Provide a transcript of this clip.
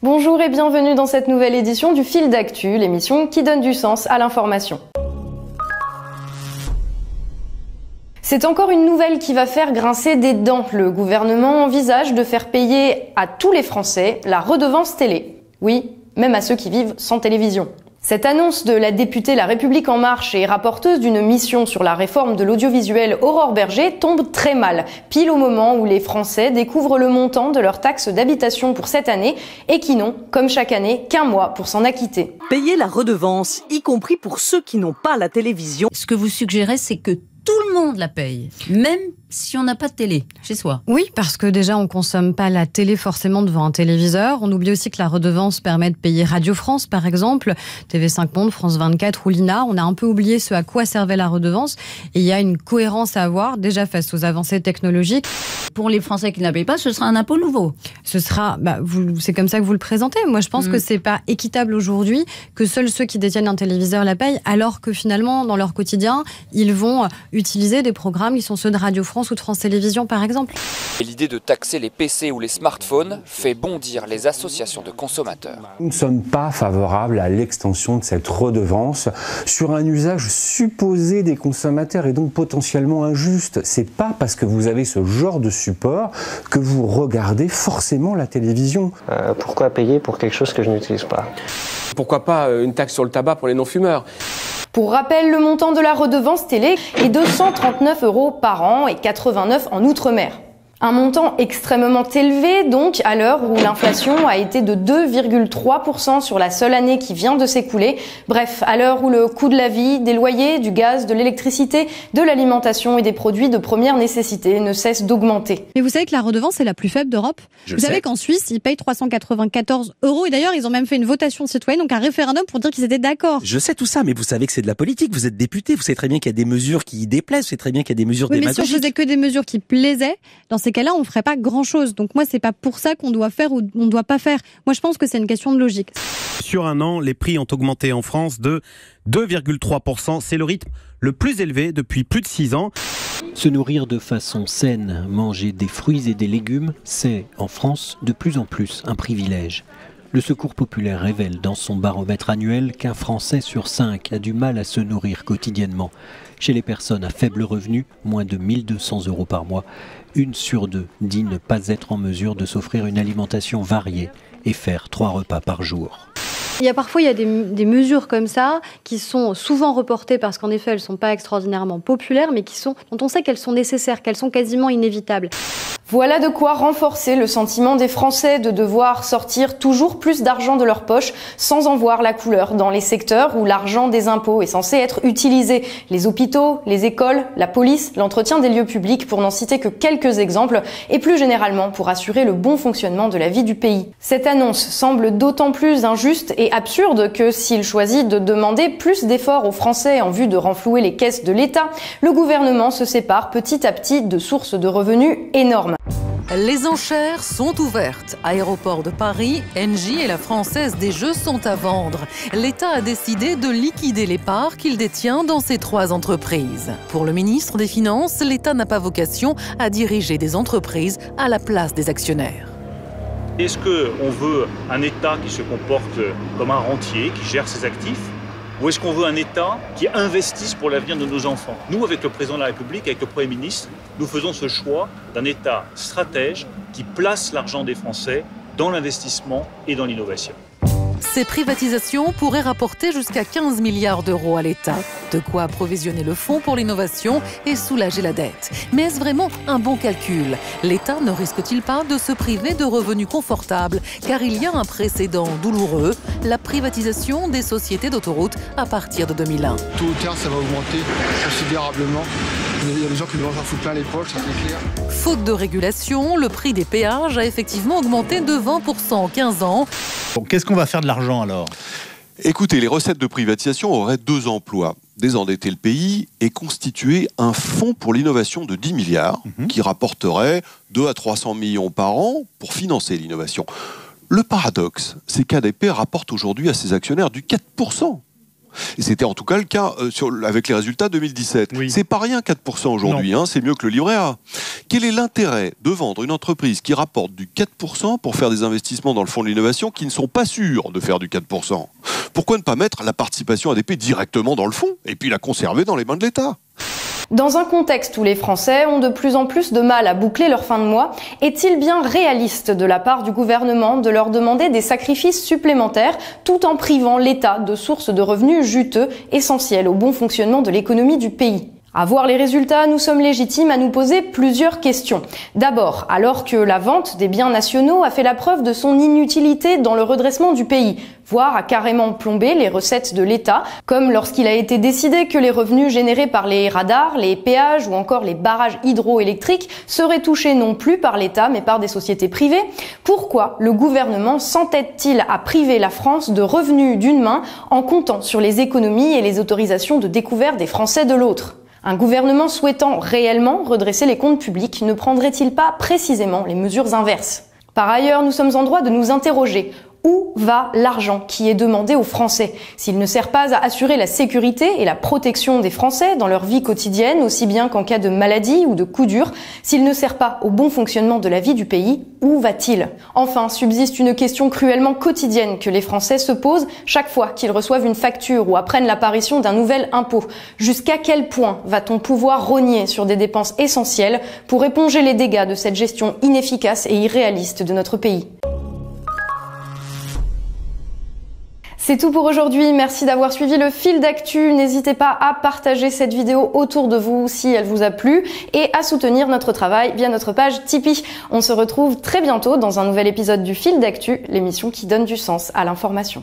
Bonjour et bienvenue dans cette nouvelle édition du Fil d'actu, l'émission qui donne du sens à l'information. C'est encore une nouvelle qui va faire grincer des dents. Le gouvernement envisage de faire payer à tous les Français la redevance télé. Oui, même à ceux qui vivent sans télévision. Cette annonce de la députée La République En Marche et rapporteuse d'une mission sur la réforme de l'audiovisuel Aurore Berger tombe très mal, pile au moment où les Français découvrent le montant de leur taxe d'habitation pour cette année et qui n'ont, comme chaque année, qu'un mois pour s'en acquitter. Payer la redevance, y compris pour ceux qui n'ont pas la télévision. Ce que vous suggérez, c'est que tout le monde la paye, même si on n'a pas de télé chez soi. Oui, parce que déjà, on ne consomme pas la télé forcément devant un téléviseur. On oublie aussi que la redevance permet de payer Radio France, par exemple, TV5 Monde, France 24 ou l'INA. On a un peu oublié ce à quoi servait la redevance. Et il y a une cohérence à avoir, déjà face aux avancées technologiques. Pour les Français qui ne la payent pas, ce sera un impôt nouveau. Ce sera, c'est comme ça que vous le présentez. Moi, je pense que c'est pas équitable aujourd'hui que seuls ceux qui détiennent un téléviseur la payent, alors que finalement, dans leur quotidien, ils vont utiliser des programmes qui sont ceux de Radio France ou de France Télévisions, par exemple. Et l'idée de taxer les PC ou les smartphones fait bondir les associations de consommateurs. Nous ne sommes pas favorables à l'extension de cette redevance sur un usage supposé des consommateurs et donc potentiellement injuste. C'est pas parce que vous avez ce genre de support que vous regardez forcément la télévision. Pourquoi payer pour quelque chose que je n'utilise pas ? Pourquoi pas une taxe sur le tabac pour les non-fumeurs ? Pour rappel, le montant de la redevance télé est de 139 € par an et 89 en Outre-mer. Un montant extrêmement élevé, donc, à l'heure où l'inflation a été de 2,3% sur la seule année qui vient de s'écouler. Bref, à l'heure où le coût de la vie, des loyers, du gaz, de l'électricité, de l'alimentation et des produits de première nécessité ne cesse d'augmenter. Mais vous savez que la redevance est la plus faible d'Europe ? Vous savez qu'en Suisse, ils payent 394 €. Et d'ailleurs, ils ont même fait une votation citoyenne, donc un référendum pour dire qu'ils étaient d'accord. Je sais tout ça, mais vous savez que c'est de la politique. Vous êtes député, vous savez très bien qu'il y a des mesures qui déplaisent, vous savez très bien qu'il y a des mesures démagogiques. Mais si on faisait que des mesures qui plaisaient, dans ces cas-là, on ne ferait pas grand-chose. Donc moi, c'est pas pour ça qu'on doit faire ou on ne doit pas faire. Moi, je pense que c'est une question de logique. Sur un an, les prix ont augmenté en France de 2,3%. C'est le rythme le plus élevé depuis plus de 6 ans. Se nourrir de façon saine, manger des fruits et des légumes, c'est, en France, de plus en plus un privilège. Le Secours populaire révèle dans son baromètre annuel qu'un Français sur 5 a du mal à se nourrir quotidiennement. Chez les personnes à faible revenu, moins de 1 200 € par mois, 1 sur 2 dit ne pas être en mesure de s'offrir une alimentation variée et faire 3 repas par jour. Il y a des mesures comme ça qui sont souvent reportées parce qu'en effet, elles ne sont pas extraordinairement populaires, mais dont on sait qu'elles sont nécessaires, qu'elles sont quasiment inévitables. Voilà de quoi renforcer le sentiment des Français de devoir sortir toujours plus d'argent de leur poche sans en voir la couleur dans les secteurs où l'argent des impôts est censé être utilisé. Les hôpitaux, les écoles, la police, l'entretien des lieux publics, pour n'en citer que quelques exemples, et plus généralement pour assurer le bon fonctionnement de la vie du pays. Cette annonce semble d'autant plus injuste et absurde que s'il choisit de demander plus d'efforts aux Français en vue de renflouer les caisses de l'État, le gouvernement se sépare petit à petit de sources de revenus énormes. Les enchères sont ouvertes. Aéroport de Paris, Engie et la Française des Jeux sont à vendre. L'État a décidé de liquider les parts qu'il détient dans ces 3 entreprises. Pour le ministre des Finances, l'État n'a pas vocation à diriger des entreprises à la place des actionnaires. Est-ce qu'on veut un État qui se comporte comme un rentier, qui gère ses actifs ? Ou est-ce qu'on veut un État qui investisse pour l'avenir de nos enfants ? Nous, avec le Président de la République, avec le Premier ministre, nous faisons ce choix d'un État stratège qui place l'argent des Français dans l'investissement et dans l'innovation. Ces privatisations pourraient rapporter jusqu'à 15 milliards d'euros à l'État. De quoi approvisionner le fonds pour l'innovation et soulager la dette. Mais est-ce vraiment un bon calcul ? L'État ne risque-t-il pas de se priver de revenus confortables ? Car il y a un précédent douloureux, la privatisation des sociétés d'autoroutes à partir de 2001. Tôt ou tard, ça va augmenter considérablement. Il y a des gens qui vont s'en foutre plein les poches, ça c'est clair. Faute de régulation, le prix des péages a effectivement augmenté de 20% en 15 ans. Bon, qu'est-ce qu'on va faire de l'argent alors ? Écoutez, les recettes de privatisation auraient 2 emplois. Désendetter le pays et constituer un fonds pour l'innovation de 10 milliards qui rapporterait 2 à 300 millions par an pour financer l'innovation. Le paradoxe, c'est qu'ADP rapporte aujourd'hui à ses actionnaires du 4%. Et c'était en tout cas le cas avec les résultats 2017. C'est pas rien 4% aujourd'hui, hein, c'est mieux que le livret A. Quel est l'intérêt de vendre une entreprise qui rapporte du 4% pour faire des investissements dans le fonds de l'innovation qui ne sont pas sûrs de faire du 4%? Pourquoi ne pas mettre la participation ADP directement dans le fonds et puis la conserver dans les mains de l'État? Dans un contexte où les Français ont de plus en plus de mal à boucler leur fin de mois, est-il bien réaliste de la part du gouvernement de leur demander des sacrifices supplémentaires tout en privant l'État de sources de revenus juteux essentielles au bon fonctionnement de l'économie du pays? À voir les résultats, nous sommes légitimes à nous poser plusieurs questions. D'abord, alors que la vente des biens nationaux a fait la preuve de son inutilité dans le redressement du pays, voire a carrément plombé les recettes de l'État, comme lorsqu'il a été décidé que les revenus générés par les radars, les péages ou encore les barrages hydroélectriques seraient touchés non plus par l'État mais par des sociétés privées, pourquoi le gouvernement s'entête-t-il à priver la France de revenus d'une main en comptant sur les économies et les autorisations de découvert des Français de l'autre? Un gouvernement souhaitant réellement redresser les comptes publics ne prendrait-il pas précisément les mesures inverses? Par ailleurs, nous sommes en droit de nous interroger. Où va l'argent qui est demandé aux Français? S'il ne sert pas à assurer la sécurité et la protection des Français dans leur vie quotidienne, aussi bien qu'en cas de maladie ou de coup dur, s'il ne sert pas au bon fonctionnement de la vie du pays, où va-t-il? Enfin, subsiste une question cruellement quotidienne que les Français se posent chaque fois qu'ils reçoivent une facture ou apprennent l'apparition d'un nouvel impôt. Jusqu'à quel point va-t-on pouvoir rogner sur des dépenses essentielles pour éponger les dégâts de cette gestion inefficace et irréaliste de notre pays? C'est tout pour aujourd'hui, merci d'avoir suivi le fil d'actu. N'hésitez pas à partager cette vidéo autour de vous si elle vous a plu et à soutenir notre travail via notre page Tipeee. On se retrouve très bientôt dans un nouvel épisode du fil d'actu, l'émission qui donne du sens à l'information.